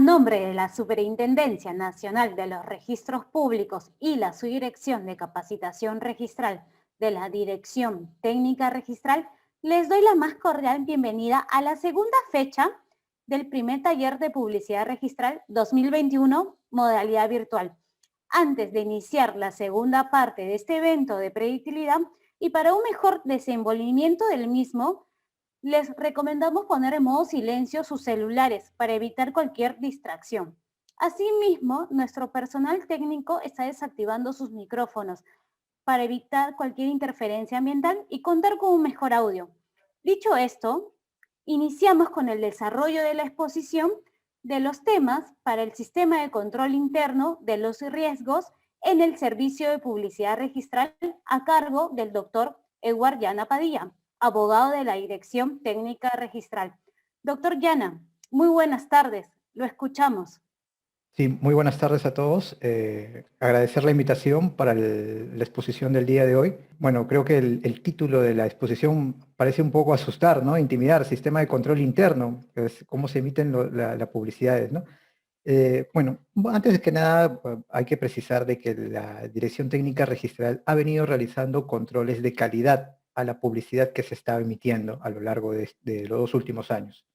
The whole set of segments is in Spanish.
nombre de la Superintendencia Nacional de los Registros Públicos y la Subdirección de Capacitación Registral de la Dirección Técnica Registral, les doy la más cordial bienvenida a la segunda fecha del primer taller de publicidad registral 2021, modalidad virtual. Antes de iniciar la segunda parte de este evento de predictibilidad y para un mejor desenvolvimiento del mismo, les recomendamos poner en modo silencio sus celulares para evitar cualquier distracción. Asimismo, nuestro personal técnico está desactivando sus micrófonos para evitar cualquier interferencia ambiental y contar con un mejor audio. Dicho esto, iniciamos con el desarrollo de la exposición de los temas para el sistema de control interno de los riesgos en el servicio de publicidad registral a cargo del doctor Edward Llana Padilla, abogado de la Dirección Técnica Registral. Doctor Llana, muy buenas tardes, lo escuchamos. Sí, muy buenas tardes a todos. Agradecer la invitación para la exposición del día de hoy. Bueno, creo que el título de la exposición parece un poco asustar, ¿no? Intimidar, sistema de control interno, que es cómo se emiten las publicidades, ¿no? Bueno, antes que nada hay que precisar de que la Dirección Técnica Registral ha venido realizando controles de calidad a la publicidad que se está emitiendo a lo largo de los dos últimos años,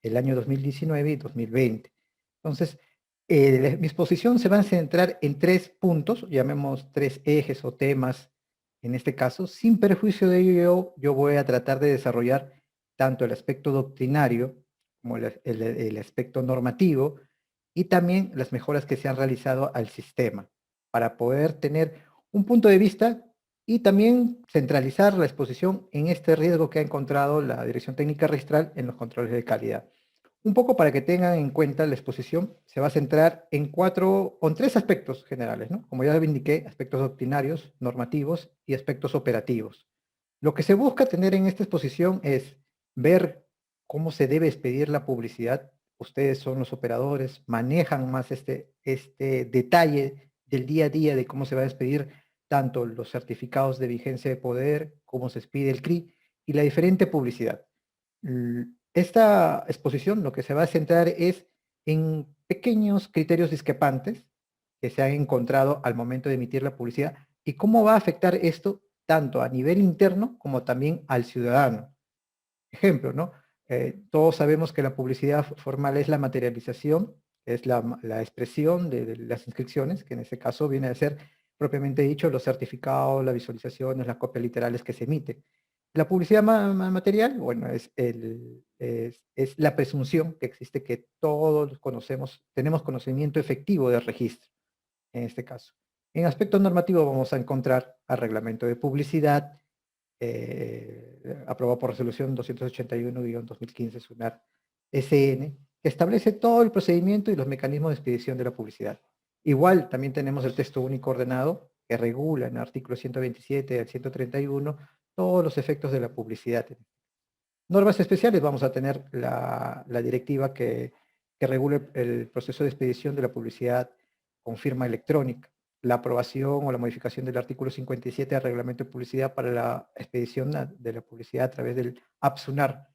el año 2019 y 2020. Entonces, mi exposición se va a centrar en tres puntos, llamemos tres ejes o temas en este caso. Sin perjuicio de ello, yo voy a tratar de desarrollar tanto el aspecto doctrinario como el aspecto normativo y también las mejoras que se han realizado al sistema para poder tener un punto de vista y también centralizar la exposición en este riesgo que ha encontrado la Dirección Técnica Registral en los controles de calidad. Un poco para que tengan en cuenta, la exposición se va a centrar en tres aspectos generales, ¿no? Como ya indiqué, aspectos doctrinarios, normativos y aspectos operativos. Lo que se busca tener en esta exposición es ver cómo se debe expedir la publicidad. Ustedes son los operadores, manejan más este detalle del día a día de cómo se va a expedir tanto los certificados de vigencia de poder, cómo se expide el CRI y la diferente publicidad. Esta exposición lo que se va a centrar es en pequeños criterios discrepantes que se han encontrado al momento de emitir la publicidad y cómo va a afectar esto tanto a nivel interno como también al ciudadano. Ejemplo, ¿no? Todos sabemos que la publicidad formal es la materialización, es la expresión de las inscripciones, que en este caso viene a ser propiamente dicho los certificados, las visualizaciones, las copias literales que se emiten. La publicidad material, bueno, es la presunción que existe que todos conocemos, tenemos conocimiento efectivo del registro, en este caso. En aspecto normativo vamos a encontrar al reglamento de publicidad, aprobado por resolución 281-2015 SUNAR SN, que establece todo el procedimiento y los mecanismos de expedición de la publicidad. Igual también tenemos el texto único ordenado que regula en el artículo 127 al 131 todos los efectos de la publicidad. Normas especiales, vamos a tener la directiva que regule el proceso de expedición de la publicidad con firma electrónica, la aprobación o la modificación del artículo 57 del reglamento de publicidad para la expedición de la publicidad a través del APSUNAR.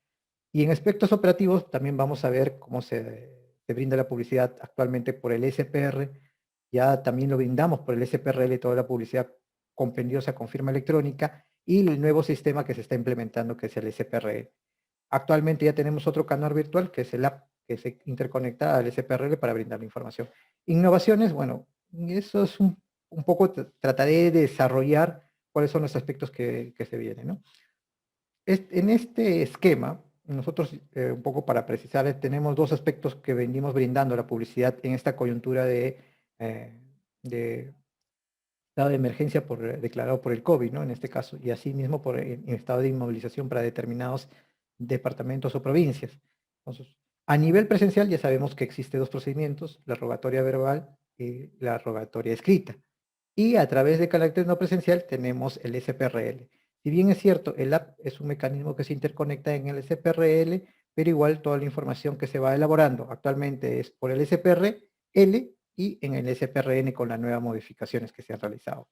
Y en aspectos operativos también vamos a ver cómo se brinda la publicidad actualmente por el SPR. Ya también lo brindamos por el SPRL, toda la publicidad compendiosa con firma electrónica y el nuevo sistema que se está implementando, que es el SPRL. Actualmente ya tenemos otro canal virtual, que es el app, que se interconecta al SPRL para brindar la información. Innovaciones, bueno, eso es un poco, trataré de desarrollar cuáles son los aspectos que se vienen, ¿no? En este esquema, nosotros, un poco para precisar, tenemos dos aspectos que venimos brindando la publicidad en esta coyuntura de estado de emergencia declarado por el COVID, ¿no? En este caso, y asimismo en estado de inmovilización para determinados departamentos o provincias. Entonces, a nivel presencial ya sabemos que existe dos procedimientos, la rogatoria verbal y la rogatoria escrita. Y a través de carácter no presencial tenemos el SPRL. Si bien es cierto, el app es un mecanismo que se interconecta en el SPRL, pero igual toda la información que se va elaborando actualmente es por el SPRL y en el SPRN con las nuevas modificaciones que se han realizado.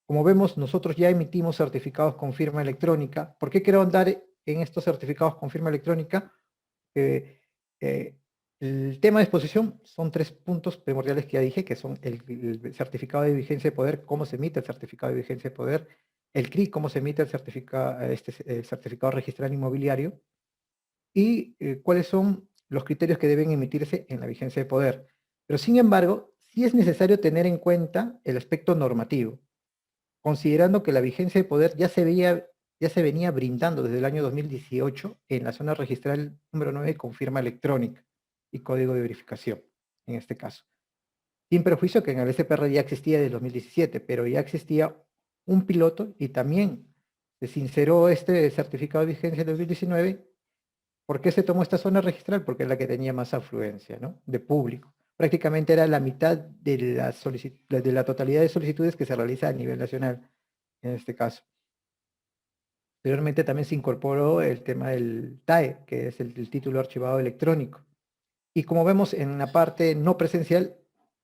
Como vemos, nosotros ya emitimos certificados con firma electrónica. ¿Por qué quiero andar en estos certificados con firma electrónica? El tema de exposición son 3 puntos primordiales que ya dije, que son el certificado de vigencia de poder, cómo se emite el certificado de vigencia de poder, el CRI, cómo se emite el certificado registral inmobiliario, y cuáles son los criterios que deben emitirse en la vigencia de poder. Pero sin embargo, sí es necesario tener en cuenta el aspecto normativo, considerando que la vigencia de poder ya se venía brindando desde el año 2018 en la zona registral número 9 con firma electrónica y código de verificación, en este caso. Sin perjuicio que en el SPR ya existía desde 2017, pero ya existía un piloto y también se sinceró este certificado de vigencia en 2019. ¿Por qué se tomó esta zona registral? Porque es la que tenía más afluencia, ¿no?, de público. Prácticamente era la mitad de la totalidad de solicitudes que se realiza a nivel nacional, en este caso. Posteriormente también se incorporó el tema del TAE, que es el título archivado electrónico. Y como vemos en la parte no presencial,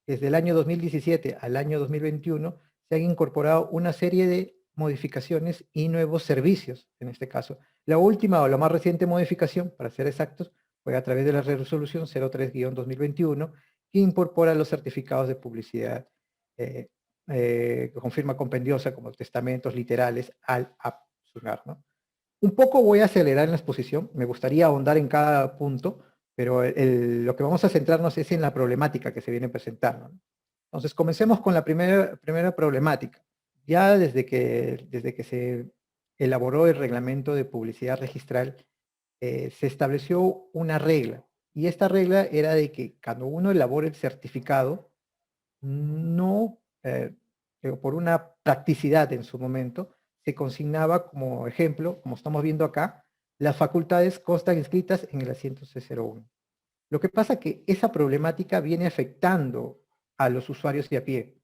desde el año 2017 al año 2021, se han incorporado una serie de modificaciones y nuevos servicios, en este caso. La última o la más reciente modificación, para ser exactos, fue a través de la resolución 03-2021, que incorpora los certificados de publicidad con firma compendiosa, como testamentos literales, al APSUNAR, ¿no? Un poco voy a acelerar en la exposición, me gustaría ahondar en cada punto, pero lo que vamos a centrarnos es en la problemática que se viene presentando, ¿no? Entonces, comencemos con la primera problemática. Ya desde que se elaboró el reglamento de publicidad registral, se estableció una regla, y esta regla era de que cuando uno elabora el certificado, no, por una practicidad en su momento, se consignaba como ejemplo, como estamos viendo acá, las facultades constan inscritas en el asiento C01. Lo que pasa es que esa problemática viene afectando a los usuarios de a pie.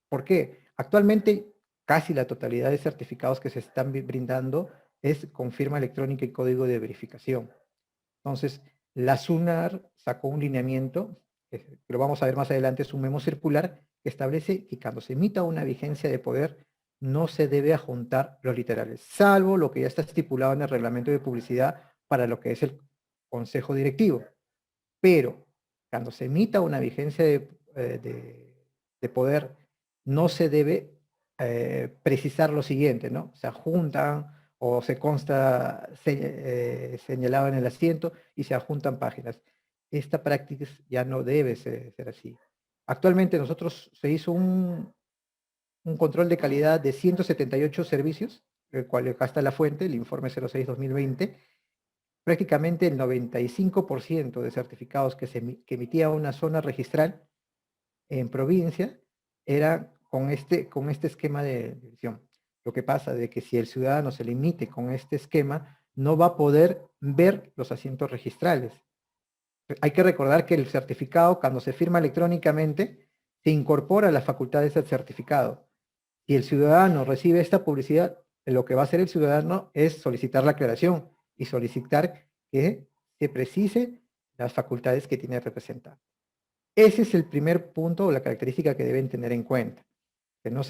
¿Por qué? Actualmente casi la totalidad de certificados que se están brindando es con firma electrónica y código de verificación. Entonces, la SUNAR sacó un lineamiento, que lo vamos a ver más adelante, es un memo circular que establece que cuando se emita una vigencia de poder no se debe adjuntar los literales, salvo lo que ya está estipulado en el reglamento de publicidad para lo que es el consejo directivo. Pero cuando se emita una vigencia de poder, no se debe precisar lo siguiente, ¿no? Se adjuntan o se consta señalado en el asiento y se adjuntan páginas. Esta práctica ya no debe ser así. Actualmente nosotros se hizo un control de calidad de 178 servicios, el cual acá está la fuente, el informe 06-2020. Prácticamente el 95% de certificados que emitía una zona registral en provincia era con este esquema de división. Lo que pasa de que si el ciudadano se limite con este esquema, no va a poder ver los asientos registrales. Hay que recordar que el certificado, cuando se firma electrónicamente, se incorpora a las facultades del certificado. Si el ciudadano recibe esta publicidad, lo que va a hacer el ciudadano es solicitar la aclaración y solicitar que se precise las facultades que tiene el representante. Ese es el primer punto o la característica que deben tener en cuenta, que no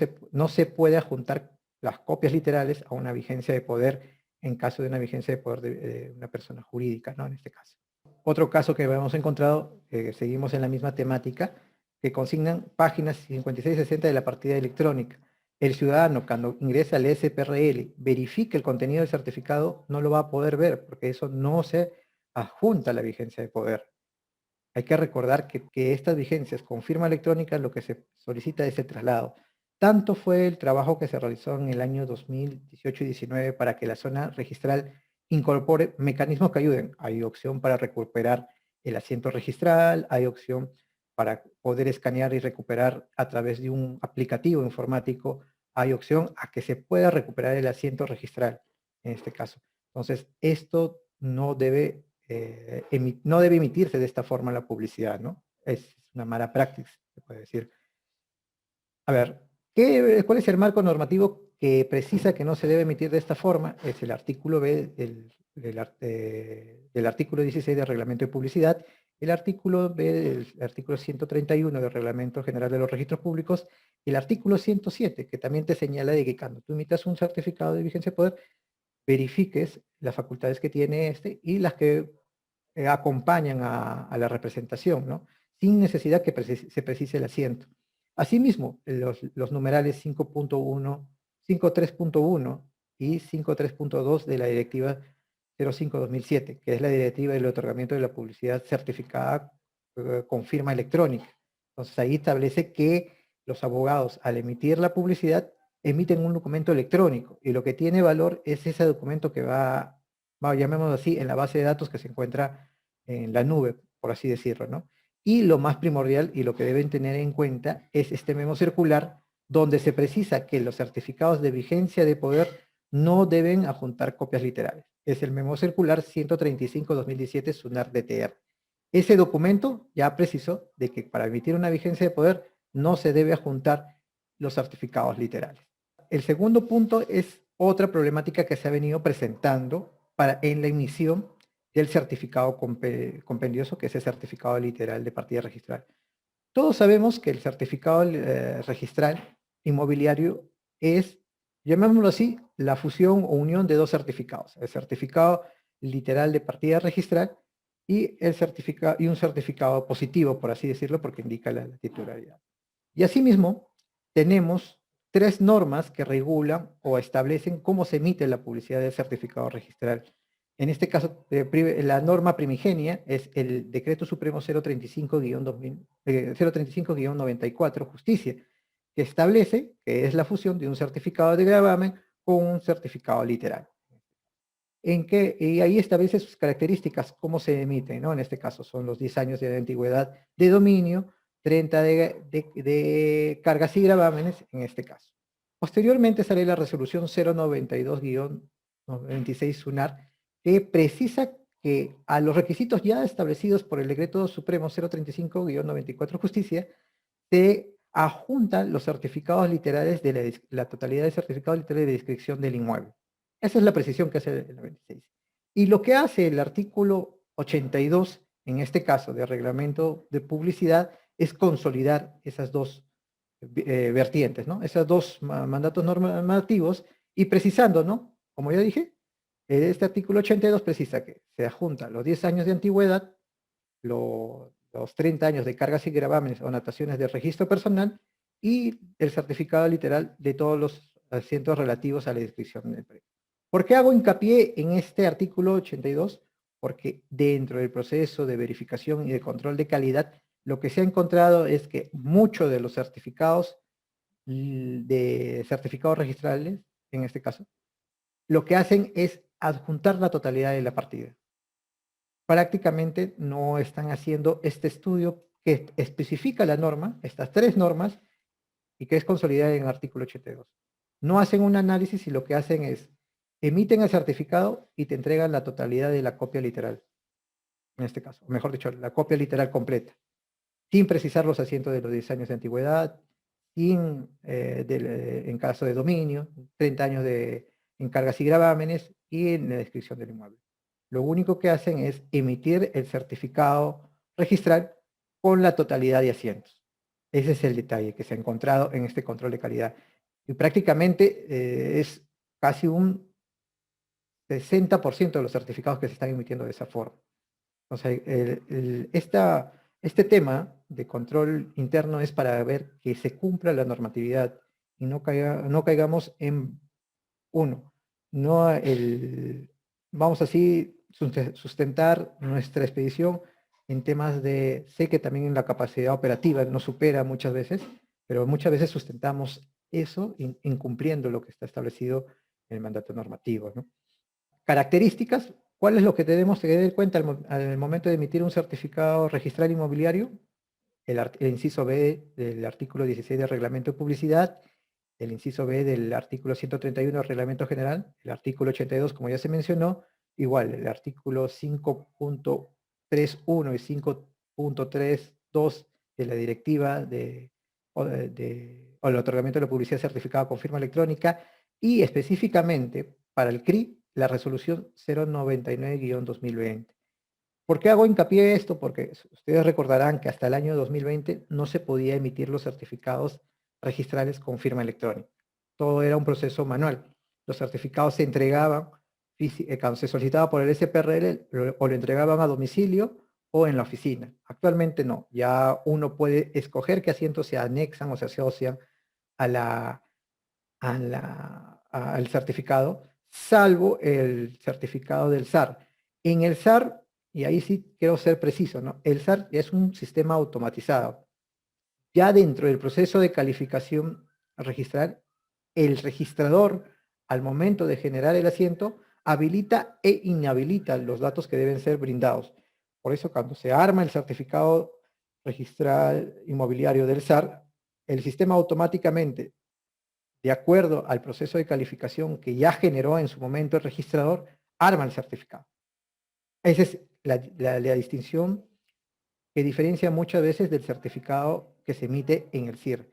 se puede adjuntar las copias literales a una vigencia de poder en caso de una vigencia de poder de una persona jurídica, ¿no? En este caso. Otro caso que hemos encontrado, seguimos en la misma temática, que consignan páginas 56 y 60 de la partida electrónica. El ciudadano, cuando ingresa al SPRL, verifique el contenido del certificado, no lo va a poder ver, porque eso no se adjunta a la vigencia de poder. Hay que recordar que estas vigencias con firma electrónica lo que se solicita es el traslado. Tanto fue el trabajo que se realizó en el año 2018 y 19 para que la zona registral incorpore mecanismos que ayuden. Hay opción para recuperar el asiento registral, hay opción para poder escanear y recuperar a través de un aplicativo informático, hay opción a que se pueda recuperar el asiento registral, en este caso. Entonces, esto no debe emitirse de esta forma la publicidad, ¿no? Es una mala práctica, se puede decir. A ver, ¿cuál es el marco normativo que precisa que no se debe emitir de esta forma? Es el artículo B del artículo 16 del Reglamento de Publicidad, el artículo B del artículo 131 del Reglamento General de los Registros Públicos, y el artículo 107, que también te señala de que cuando tú emitas un certificado de vigencia de poder, verifiques las facultades que tiene este y las que acompañan a la representación, ¿no? Sin necesidad que se precise el asiento. Asimismo, los numerales 5.1, 5.3.1 y 5.3.2 de la Directiva 05/2007, que es la Directiva del otorgamiento de la publicidad certificada con firma electrónica. Entonces ahí establece que los abogados, al emitir la publicidad, emiten un documento electrónico y lo que tiene valor es ese documento que va, llamémoslo así, en la base de datos que se encuentra en la nube, por así decirlo, ¿no? Y lo más primordial y lo que deben tener en cuenta es este memo circular donde se precisa que los certificados de vigencia de poder no deben adjuntar copias literales. Es el memo circular 135/2017 SUNAR DTR. Ese documento ya precisó de que para emitir una vigencia de poder no se debe adjuntar los certificados literales. El segundo punto es otra problemática que se ha venido presentando en la emisión del certificado compendioso, que es el certificado literal de partida registral. Todos sabemos que el certificado registral inmobiliario es, llamémoslo así, la fusión o unión de dos certificados, el certificado literal de partida registral y un certificado positivo, por así decirlo, porque indica la titularidad. Y asimismo, tenemos tres normas que regulan o establecen cómo se emite la publicidad del certificado registral. En este caso, la norma primigenia es el Decreto Supremo 035-94, Justicia, que establece que es la fusión de un certificado de gravamen con un certificado literal. Y ahí establece sus características, cómo se emite, ¿no? En este caso son los 10 años de antigüedad de dominio, 30 de cargas y gravámenes en este caso. Posteriormente sale la resolución 092-96 SUNAR, que precisa que a los requisitos ya establecidos por el Decreto Supremo 035-94 Justicia, se adjuntan los certificados literales de la totalidad de certificados literales de descripción del inmueble. Esa es la precisión que hace el 96. Y lo que hace el artículo 82, en este caso de reglamento de publicidad, es consolidar esas dos vertientes, ¿no? Esos dos mandatos normativos y precisando, ¿no? Como ya dije, este artículo 82 precisa que se adjuntan los 10 años de antigüedad, los 30 años de cargas y gravámenes o anotaciones de registro personal y el certificado literal de todos los asientos relativos a la descripción del predio. ¿Por qué hago hincapié en este artículo 82? Porque dentro del proceso de verificación y de control de calidad, lo que se ha encontrado es que muchos de los certificados registrales, en este caso, lo que hacen es adjuntar la totalidad de la partida. Prácticamente no están haciendo este estudio que especifica la norma, estas tres normas, y que es consolidada en el artículo 82. No hacen un análisis y lo que hacen es emiten el certificado y te entregan la totalidad de la copia literal, en este caso, mejor dicho, la copia literal completa, sin precisar los asientos de los 10 años de antigüedad, en caso de dominio, 30 años de encargas y gravámenes y en la descripción del inmueble. Lo único que hacen es emitir el certificado registral con la totalidad de asientos. Ese es el detalle que se ha encontrado en este control de calidad. Y prácticamente es casi un 60% de los certificados que se están emitiendo de esa forma. O sea, este tema de control interno es para ver que se cumpla la normatividad y no caigamos en vamos así sustentar nuestra expedición en temas sé que también en la capacidad operativa nos supera muchas veces, pero muchas veces sustentamos eso incumpliendo lo que está establecido en el mandato normativo, ¿no? Características, ¿cuál es lo que tenemos que tener en cuenta al momento de emitir un certificado registral inmobiliario? El inciso B del artículo 16 del Reglamento de Publicidad, el inciso B del artículo 131 del Reglamento General, el artículo 82, como ya se mencionó, igual, el artículo 5.31 y 5.32 de la Directiva o el otorgamiento de la publicidad certificada con firma electrónica, y específicamente para el CRI, la resolución 099-2020. ¿Por qué hago hincapié en esto? Porque ustedes recordarán que hasta el año 2020 no se podía emitir los certificados registrales con firma electrónica. Todo era un proceso manual. Los certificados se entregaban cuando se solicitaba por el SPRL, o lo entregaban a domicilio o en la oficina. Actualmente no, ya uno puede escoger qué asientos se anexan o se asocian a al certificado, salvo el certificado del SAR. En el SAR, y ahí sí quiero ser preciso, ¿no? El SAR es un sistema automatizado. Ya dentro del proceso de calificación registral, el registrador, al momento de generar el asiento, habilita e inhabilita los datos que deben ser brindados. Por eso, cuando se arma el certificado registral inmobiliario del SAR, el sistema automáticamente, de acuerdo al proceso de calificación que ya generó en su momento el registrador, arma el certificado. Esa es la distinción que diferencia muchas veces del certificado que se emite en el CIR.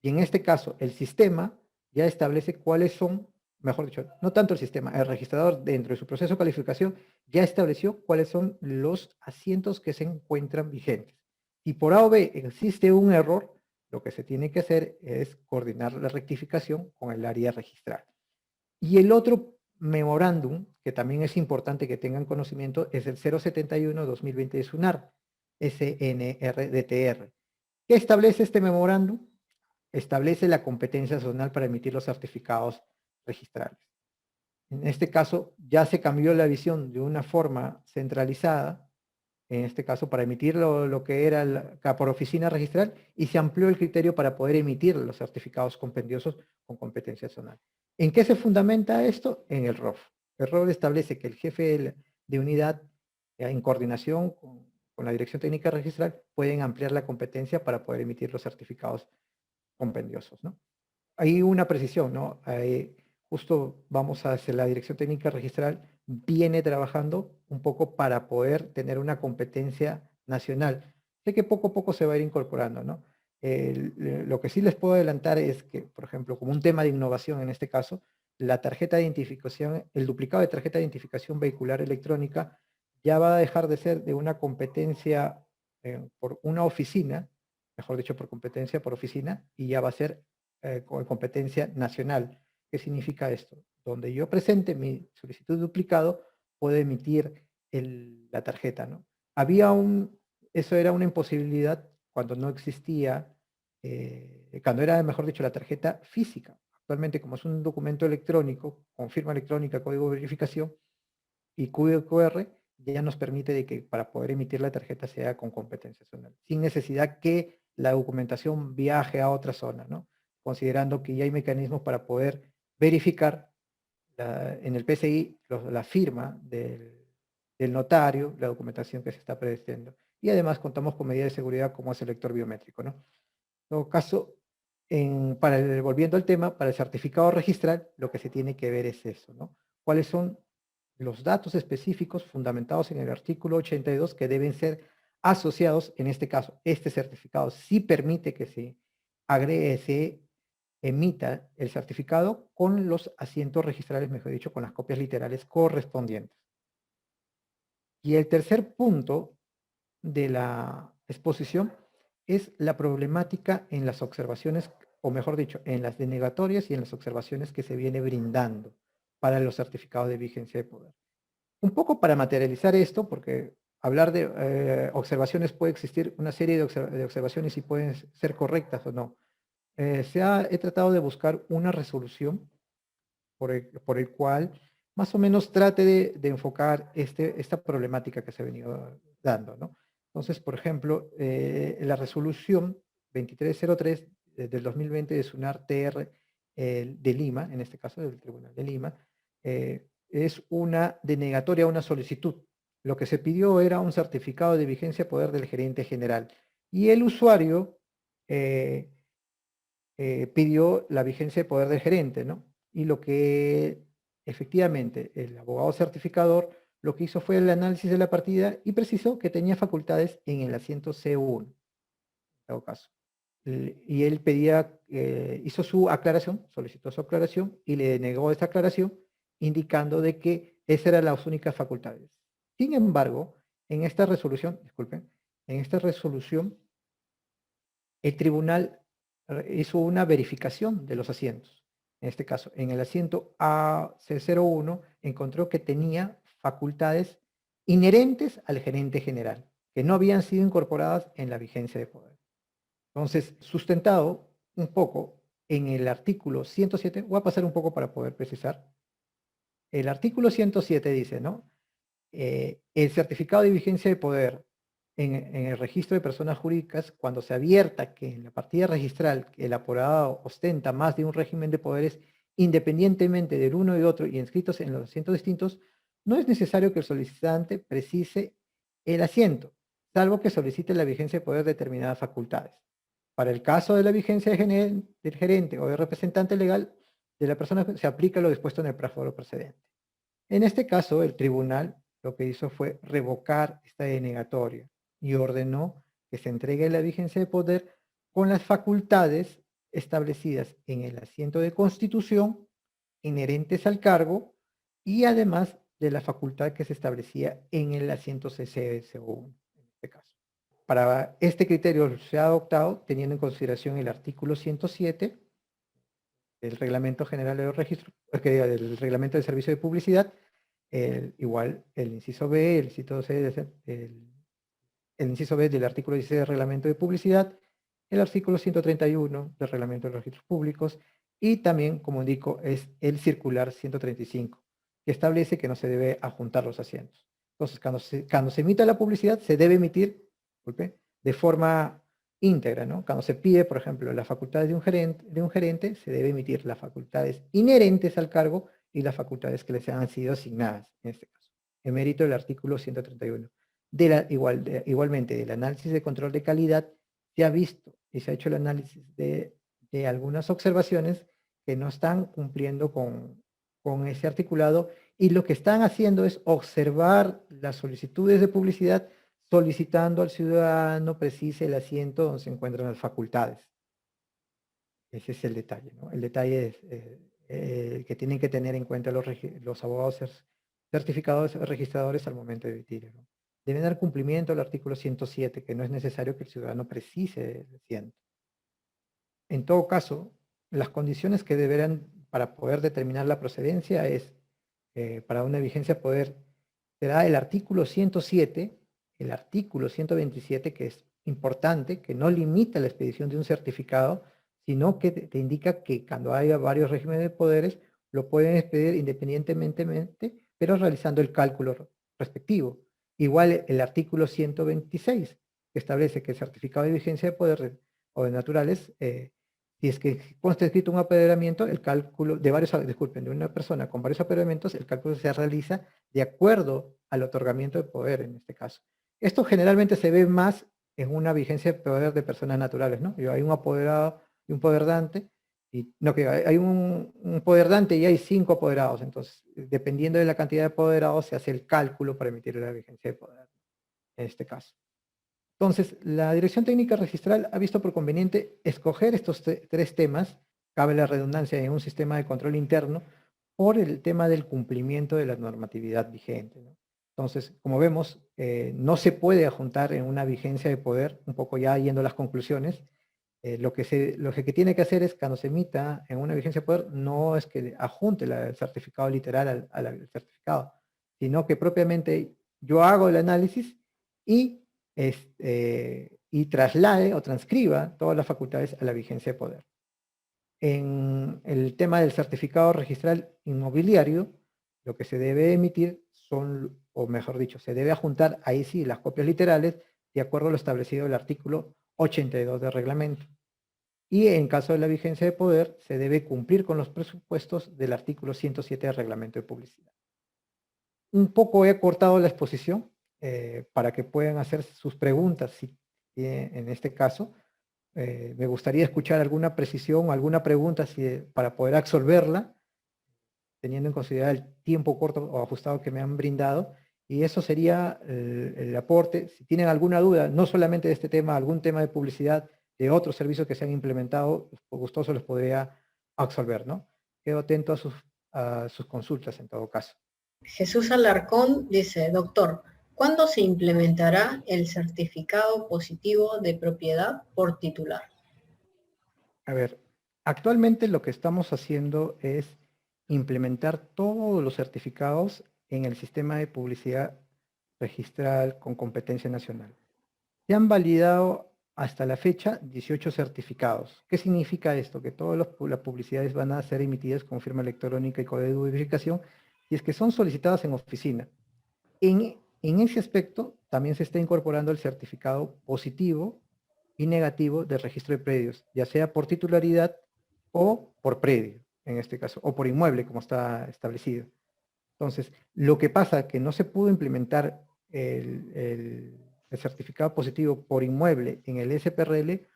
Y en este caso, el sistema ya establece cuáles son, mejor dicho, no tanto el sistema, el registrador dentro de su proceso de calificación ya estableció cuáles son los asientos que se encuentran vigentes. Si por A o B existe un error, lo que se tiene que hacer es coordinar la rectificación con el área registral. Y el otro memorándum, que también es importante que tengan conocimiento, es el 071-2020 de SUNAR, SNRDTR. ¿Qué establece este memorándum? Establece la competencia zonal para emitir los certificados registrales. En este caso, ya se cambió la visión de una forma centralizada, en este caso para emitir lo que era por oficina registral, y se amplió el criterio para poder emitir los certificados compendiosos con competencia zonal. ¿En qué se fundamenta esto? En el ROF. El ROF establece que el jefe de unidad, en coordinación con la Dirección Técnica Registral, pueden ampliar la competencia para poder emitir los certificados compendiosos, ¿no? Hay una precisión, ¿no? Justo vamos a hacer la Dirección Técnica Registral, viene trabajando un poco para poder tener una competencia nacional. Sé que poco a poco se va a ir incorporando, ¿no? Lo que sí les puedo adelantar es que, por ejemplo, como un tema de innovación en este caso, la tarjeta de identificación, el duplicado de tarjeta de identificación vehicular electrónica ya va a dejar de ser de una competencia por una oficina, mejor dicho, por competencia por oficina, y ya va a ser con competencia nacional. ¿Qué significa esto? Donde yo presente mi solicitud de duplicado, puedo emitir la tarjeta, ¿no? Eso era una imposibilidad cuando no existía, cuando era, mejor dicho, la tarjeta física. Actualmente, como es un documento electrónico, con firma electrónica, código de verificación y código QR, ya nos permite de que para poder emitir la tarjeta sea con competencia zonal, sin necesidad que la documentación viaje a otra zona, ¿no? Considerando que ya hay mecanismos para poder verificar en el PCI la firma del notario, la documentación que se está prediciendo. Y además contamos con medidas de seguridad como es el lector biométrico, ¿no? En todo caso, volviendo al tema, para el certificado registral, lo que se tiene que ver es eso, ¿no? ¿Cuáles son los datos específicos fundamentados en el artículo 82 que deben ser asociados? En este caso, este certificado sí permite que se agregue, se emita el certificado con los asientos registrales, mejor dicho, con las copias literales correspondientes. Y el tercer punto de la exposición es la problemática en las observaciones, o mejor dicho, en las denegatorias y en las observaciones que se viene brindando para los certificados de vigencia de poder. Un poco para materializar esto, porque hablar de observaciones puede existir una serie de observaciones y pueden ser correctas o no. He tratado de buscar una resolución por el cual más o menos trate de enfocar esta problemática que se ha venido dando, ¿no? Entonces, por ejemplo, la resolución 2303 del 2020 de SUNAR TR de Lima, en este caso del Tribunal de Lima, es una denegatoria a una solicitud. Lo que se pidió era un certificado de vigencia de poder del gerente general. Y el usuario pidió la vigencia de poder del gerente, ¿no? Y lo que efectivamente el abogado certificador lo que hizo fue el análisis de la partida y precisó que tenía facultades en el asiento C1, en todo caso. Y él hizo su aclaración, solicitó su aclaración y le negó esta aclaración, indicando de que esas eran las únicas facultades. Sin embargo, en esta resolución, disculpen, en esta resolución, el tribunal hizo una verificación de los asientos en este caso, en el asiento AC01, encontró que tenía facultades inherentes al gerente general, que no habían sido incorporadas en la vigencia de poder. Entonces, sustentado un poco en el artículo 107, voy a pasar un poco para poder precisar. El artículo 107 dice, ¿no? El certificado de vigencia de poder en el registro de personas jurídicas, cuando se advierta que en la partida registral el apoderado ostenta más de un régimen de poderes independientemente del uno y otro y inscritos en los asientos distintos, no es necesario que el solicitante precise el asiento, salvo que solicite la vigencia de poder de determinadas facultades. Para el caso de la vigencia del gerente o del representante legal de la persona, se aplica lo dispuesto en el párrafo precedente. En este caso, el tribunal lo que hizo fue revocar esta denegatoria y ordenó que se entregue la vigencia de poder con las facultades establecidas en el asiento de constitución inherentes al cargo y además de la facultad que se establecía en el asiento CCS1, en este caso. Para este criterio se ha adoptado teniendo en consideración el artículo 107 del Reglamento General de los Registros, del Reglamento de Servicio de Publicidad, igual el inciso B, el inciso C, el inciso B del artículo 16 del Reglamento de Publicidad, el artículo 131 del Reglamento de los Registros Públicos y también, como indico, es el circular 135, que establece que no se debe adjuntar los asientos. Entonces, cuando se emita la publicidad, se debe emitir, disculpe, de forma íntegra, ¿no? Cuando se pide, por ejemplo, las facultades de un gerente, se debe emitir las facultades inherentes al cargo y las facultades que les han sido asignadas, en este caso, en mérito del artículo 131. Igualmente, del análisis de control de calidad, se ha visto y se ha hecho el análisis de algunas observaciones que no están cumpliendo con ese articulado y lo que están haciendo es observar las solicitudes de publicidad solicitando al ciudadano precise el asiento donde se encuentran las facultades. Ese es el detalle, ¿no? El detalle es que tienen que tener en cuenta los abogados certificados registradores al momento de emitir, ¿no? Deben dar cumplimiento al artículo 107, que no es necesario que el ciudadano precise el asiento. En todo caso, las condiciones que deberán para poder determinar la procedencia es, para una vigencia poder, será el artículo 107, el artículo 127, que es importante, que no limita la expedición de un certificado, sino que te indica que cuando haya varios regímenes de poderes, lo pueden expedir independientemente, pero realizando el cálculo respectivo. Igual el artículo 126, que establece que el certificado de vigencia de poder o de naturales, si es que consta escrito un apoderamiento, el cálculo de de una persona con varios apoderamientos, el cálculo se realiza de acuerdo al otorgamiento de poder en este caso. Esto generalmente se ve más en una vigencia de poder de personas naturales, ¿no? Hay un apoderado y un poderdante, y no que hay un poderdante y hay 5 apoderados, entonces dependiendo de la cantidad de apoderados se hace el cálculo para emitir la vigencia de poder en este caso. Entonces, la Dirección Técnica Registral ha visto por conveniente escoger estos 3 temas, cabe la redundancia en un sistema de control interno, por el tema del cumplimiento de la normatividad vigente, ¿no? Entonces, como vemos, no se puede adjuntar en una vigencia de poder, un poco ya yendo a las conclusiones, lo que tiene que hacer es, cuando se emita en una vigencia de poder, no es que adjunte el certificado literal al certificado, sino que propiamente yo hago el análisis y traslade o transcriba todas las facultades a la vigencia de poder. En el tema del certificado registral inmobiliario, lo que se debe emitir son, o mejor dicho, se debe adjuntar ahí sí las copias literales de acuerdo a lo establecido en el artículo 82 del reglamento. Y en caso de la vigencia de poder, se debe cumplir con los presupuestos del artículo 107 del reglamento de publicidad. Un poco he cortado la exposición para que puedan hacer sus preguntas, si en este caso. Me gustaría escuchar alguna precisión o alguna pregunta para poder absolverla, teniendo en consideración el tiempo corto o ajustado que me han brindado. Y eso sería el aporte. Si tienen alguna duda, no solamente de este tema, algún tema de publicidad, de otros servicios que se han implementado, gustoso les podría absolver, ¿no? Quedo atento a sus consultas en todo caso. Jesús Alarcón dice, doctor, ¿cuándo se implementará el certificado positivo de propiedad por titular? A ver, Actualmente lo que estamos haciendo es implementar todos los certificados en el sistema de publicidad registral con competencia nacional. Se han validado hasta la fecha 18 certificados. ¿Qué significa esto? Que todas las publicidades van a ser emitidas con firma electrónica y código de verificación y es que son solicitadas en oficina. En ese aspecto también se está incorporando el certificado positivo y negativo del registro de predios, ya sea por titularidad o por predio, en este caso, o por inmueble, como está establecido. Entonces, lo que pasa es que no se pudo implementar el certificado positivo por inmueble en el SPRL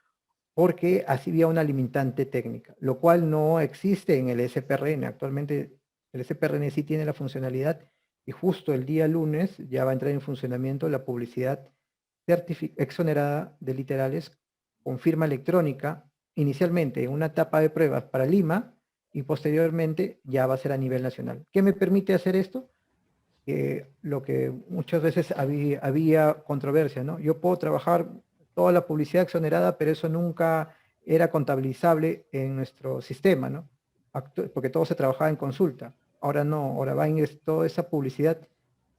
porque así había una limitante técnica, lo cual no existe en el SPRN. Actualmente el SPRN sí tiene la funcionalidad y justo el día lunes ya va a entrar en funcionamiento la publicidad exonerada de literales con firma electrónica, inicialmente en una etapa de pruebas para Lima y posteriormente ya va a ser a nivel nacional. ¿Qué me permite hacer esto? Lo que muchas veces había controversia, ¿no? Yo puedo trabajar toda la publicidad exonerada, pero eso nunca era contabilizable en nuestro sistema, ¿no? Porque todo se trabajaba en consulta. Ahora no, ahora toda esa publicidad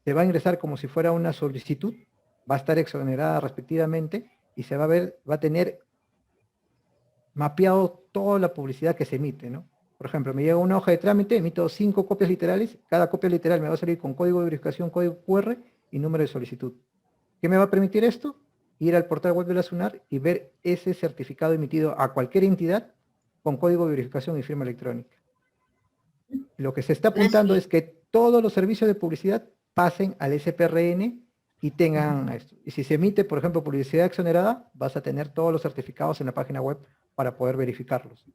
se va a ingresar como si fuera una solicitud, va a estar exonerada respectivamente y se va a ver, va a tener mapeado toda la publicidad que se emite, ¿no? Por ejemplo, me llega una hoja de trámite, emito 5 copias literales, cada copia literal me va a salir con código de verificación, código QR y número de solicitud. ¿Qué me va a permitir esto? Ir al portal web de la SUNAR y ver ese certificado emitido a cualquier entidad con código de verificación y firma electrónica. Lo que se está apuntando es que todos los servicios de publicidad pasen al SPRN y tengan esto. Y si se emite, por ejemplo, publicidad exonerada, vas a tener todos los certificados en la página web para poder verificarlos.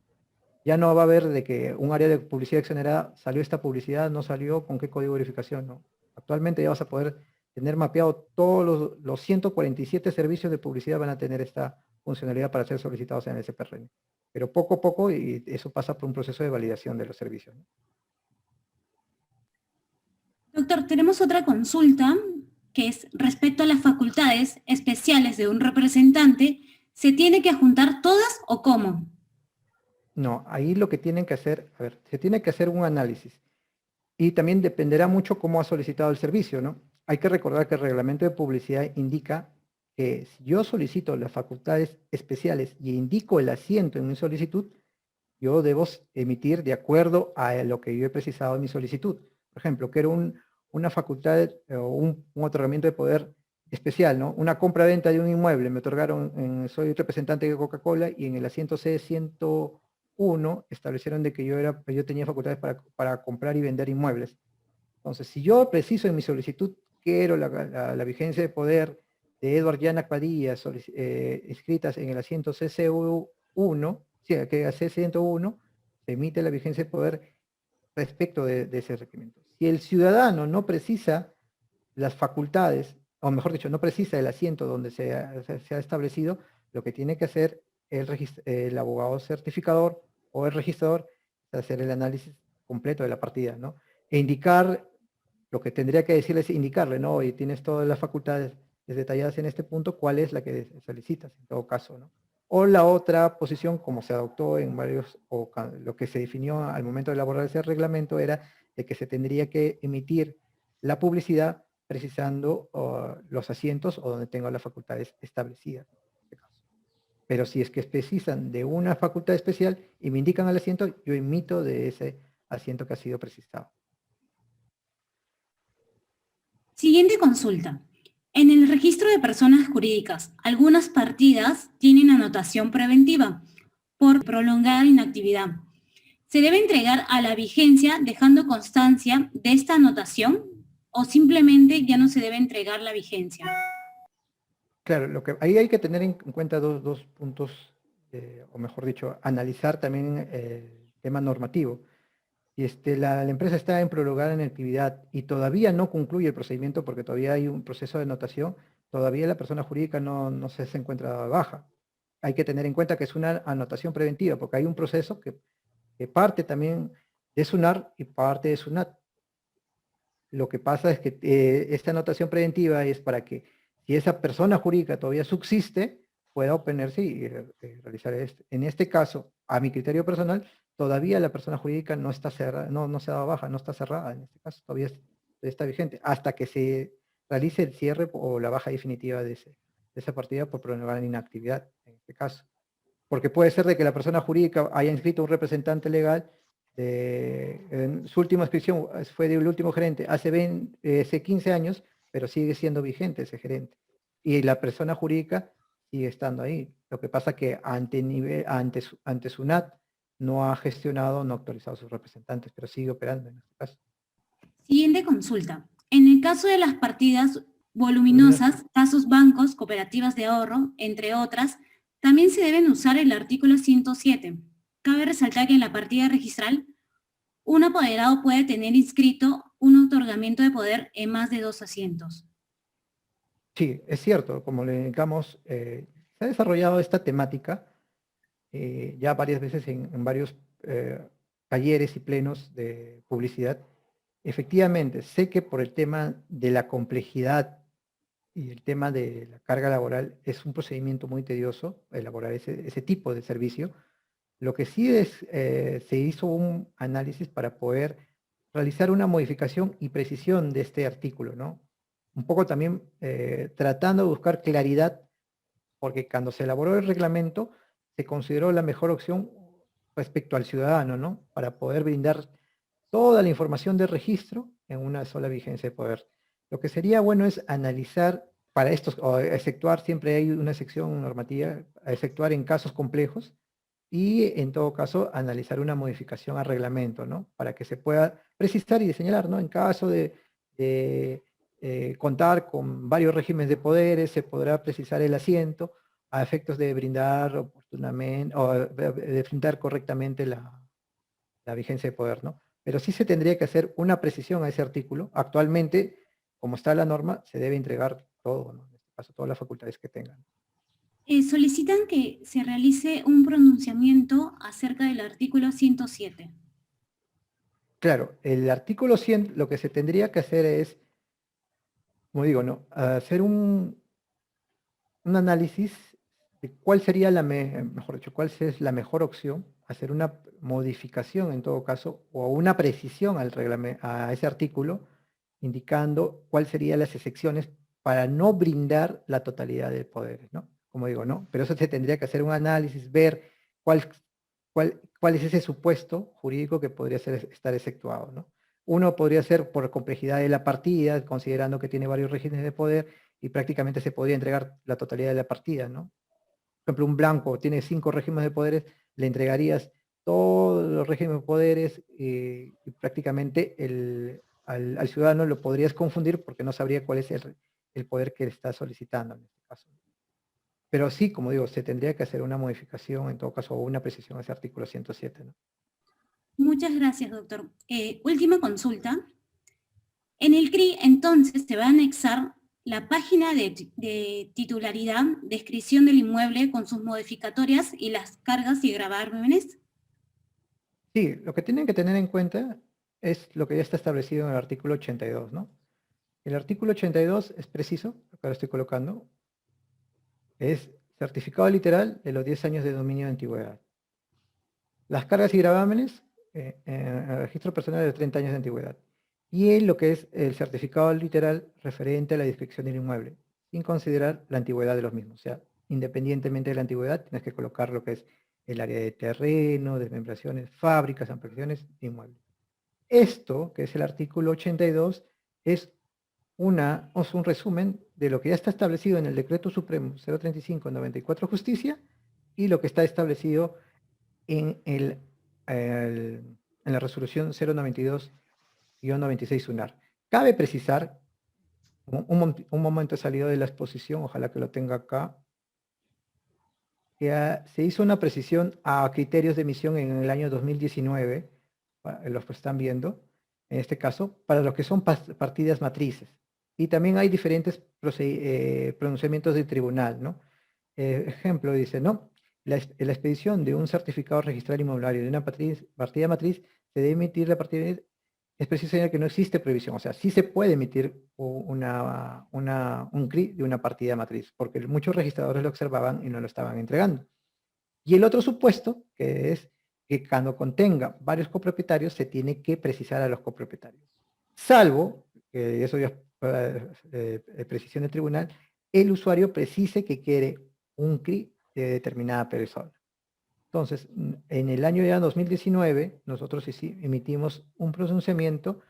Ya no va a haber de que un área de publicidad exonerada salió esta publicidad, no salió, con qué código de verificación, no. Actualmente ya vas a poder tener mapeado todos los 147 servicios de publicidad van a tener esta funcionalidad para ser solicitados en el SPRN. Pero poco a poco, y eso pasa por un proceso de validación de los servicios, ¿no? Doctor, tenemos otra consulta que es respecto a las facultades especiales de un representante. ¿Se tiene que juntar todas o cómo? No, ahí lo que tienen que hacer, a ver, se tiene que hacer un análisis. Y también dependerá mucho cómo ha solicitado el servicio, ¿no? Hay que recordar que el reglamento de publicidad indica que si yo solicito las facultades especiales y indico el asiento en mi solicitud, yo debo emitir de acuerdo a lo que yo he precisado en mi solicitud. Por ejemplo, quiero una facultad o un otorgamiento de poder especial, ¿no? Una compra-venta de un inmueble, me otorgaron, soy representante de Coca-Cola y en el asiento C101 establecieron de que yo tenía facultades para comprar y vender inmuebles. Entonces, si yo preciso en mi solicitud, quiero la vigencia de poder de Edward Llanak Padilla, escritas en el asiento CC1, que es C101, se emite la vigencia de poder respecto de ese requerimiento. Si el ciudadano no precisa las facultades, o mejor dicho, no precisa el asiento donde se ha establecido, lo que tiene que hacer el abogado certificador o el registrador es hacer el análisis completo de la partida, ¿no? E indicar, lo que tendría que decirle es indicarle, ¿no? Y tienes todas las facultades detalladas en este punto, ¿cuál es la que solicitas en todo caso, ¿no? O la otra posición, como se adoptó en varios, o lo que se definió al momento de elaborar ese reglamento, era de que se tendría que emitir la publicidad precisando los asientos o donde tenga las facultades establecidas. En este caso. Pero si es que precisan de una facultad especial y me indican el asiento, yo emito de ese asiento que ha sido precisado. Siguiente consulta. En el registro de personas jurídicas, algunas partidas tienen anotación preventiva por prolongada inactividad. ¿Se debe entregar a la vigencia dejando constancia de esta anotación o simplemente ya no se debe entregar la vigencia? Claro, ahí hay que tener en cuenta dos puntos, o mejor dicho, analizar también el tema normativo. Si la empresa está en prolongada inactividad y todavía no concluye el procedimiento porque todavía hay un proceso de anotación, todavía la persona jurídica no se encuentra baja. Hay que tener en cuenta que es una anotación preventiva porque hay un proceso que parte también de SUNAR y parte de SUNAT. Lo que pasa es que esta anotación preventiva es para que si esa persona jurídica todavía subsiste, pueda oponerse y realizar esto. En este caso, a mi criterio personal, todavía la persona jurídica no está cerrada, no se ha dado baja, no está cerrada en este caso, todavía está vigente, hasta que se realice el cierre o la baja definitiva de esa partida por prolongar inactividad, en este caso. Porque puede ser de que la persona jurídica haya inscrito un representante legal, en su última inscripción fue del último gerente hace 15 años, pero sigue siendo vigente ese gerente. Y la persona jurídica sigue estando ahí. Lo que pasa que ante SUNAT no ha gestionado, no ha actualizado sus representantes, pero sigue operando en este caso. Siguiente consulta. En el caso de las partidas voluminosas, casos bancos, cooperativas de ahorro, entre otras, también se deben usar el artículo 107. Cabe resaltar que en la partida registral, un apoderado puede tener inscrito un otorgamiento de poder en más de 2 asientos. Sí, es cierto, como le indicamos, se ha desarrollado esta temática ya varias veces en varios talleres y plenos de publicidad. Efectivamente, sé que por el tema de la complejidad y el tema de la carga laboral es un procedimiento muy tedioso elaborar ese tipo de servicio. Lo que sí se hizo un análisis para poder realizar una modificación y precisión de este artículo, ¿no? Un poco también tratando de buscar claridad, porque cuando se elaboró el reglamento se consideró la mejor opción respecto al ciudadano, ¿no? Para poder brindar toda la información de registro en una sola vigencia de poder. Lo que sería bueno es analizar para estos, o exceptuar, siempre hay una sección normativa, a exceptuar en casos complejos, y en todo caso analizar una modificación al reglamento, ¿no? Para que se pueda precisar y señalar, ¿no? En caso de contar con varios regímenes de poderes, se podrá precisar el asiento a efectos de brindar oportunamente, o de brindar correctamente la vigencia de poder, ¿no? Pero sí se tendría que hacer una precisión a ese artículo. Actualmente, como está la norma, se debe entregar todo, ¿no? En este caso, todas las facultades que tengan. Solicitan que se realice un pronunciamiento acerca del artículo 107. Claro, el artículo 100, lo que se tendría que hacer es, como digo, ¿no? Hacer un análisis de cuál sería mejor dicho, cuál es la mejor opción, hacer una modificación en todo caso, o una precisión a ese artículo, indicando cuáles serían las excepciones para no brindar la totalidad de poderes, ¿no? Como digo, ¿no? Pero eso se tendría que hacer un análisis, ver cuál es ese supuesto jurídico que podría estar exceptuado, ¿no? Uno podría ser por complejidad de la partida, considerando que tiene varios regímenes de poder, y prácticamente se podría entregar la totalidad de la partida, ¿no? Por ejemplo, un blanco tiene 5 regímenes de poderes, le entregarías todos los regímenes de poderes y prácticamente al ciudadano lo podrías confundir porque no sabría cuál es el poder que le está solicitando en este caso. Pero sí, como digo, se tendría que hacer una modificación, en todo caso, o una precisión a ese artículo 107, ¿no? Muchas gracias, doctor. Última consulta. En el CRI, entonces, se va a anexar la página de titularidad, descripción del inmueble con sus modificatorias y las cargas y gravámenes. Sí, lo que tienen que tener en cuenta es lo que ya está establecido en el artículo 82, ¿no? El artículo 82 es preciso, acá lo estoy colocando, es certificado literal de los 10 años de dominio de antigüedad. Las cargas y gravámenes en el registro personal de 30 años de antigüedad. Y lo que es el certificado literal referente a la descripción del inmueble, sin considerar la antigüedad de los mismos. O sea, independientemente de la antigüedad, tienes que colocar lo que es el área de terreno, desmembraciones, fábricas, ampliaciones, inmuebles. Esto, que es el artículo 82, es un resumen de lo que ya está establecido en el Decreto Supremo 035/94 Justicia y lo que está establecido en la resolución 092/96 SUNAR. Cabe precisar, un momento he salido de la exposición, ojalá que lo tenga acá, que se hizo una precisión a criterios de emisión en el año 2019, los que están viendo, en este caso, para lo que son partidas matrices. Y también hay diferentes pronunciamientos del tribunal, ¿no? Ejemplo, dice, ¿no? La expedición de un certificado registral inmobiliario de una partida matriz se debe emitir la partida es preciso señalar que no existe prohibición, o sea, sí se puede emitir un CRI de una partida matriz, porque muchos registradores lo observaban y no lo estaban entregando. Y el otro supuesto, que es que cuando contenga varios copropietarios, se tiene que precisar a los copropietarios. Salvo, que eso ya es precisión del tribunal, el usuario precise que quiere un CRI de determinada persona. Entonces, en el año ya 2019, nosotros sí emitimos un pronunciamiento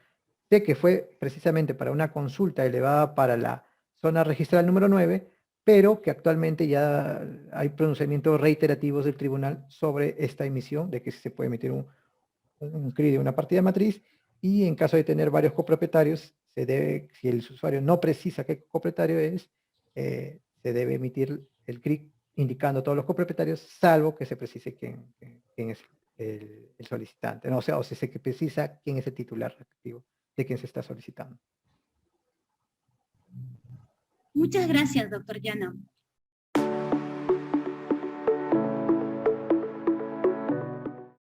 de que fue precisamente para una consulta elevada para la zona registral número 9, pero que actualmente ya hay pronunciamientos reiterativos del tribunal sobre esta emisión, de que se puede emitir un CRI de una partida matriz, y en caso de tener varios copropietarios, se debe, si el usuario no precisa qué copropietario es, se debe emitir el CRI indicando todos los copropietarios, salvo que se precise quién es el solicitante, ¿no? O sea, o si se precisa quién es el titular activo de quien se está solicitando. Muchas gracias, doctor Llano.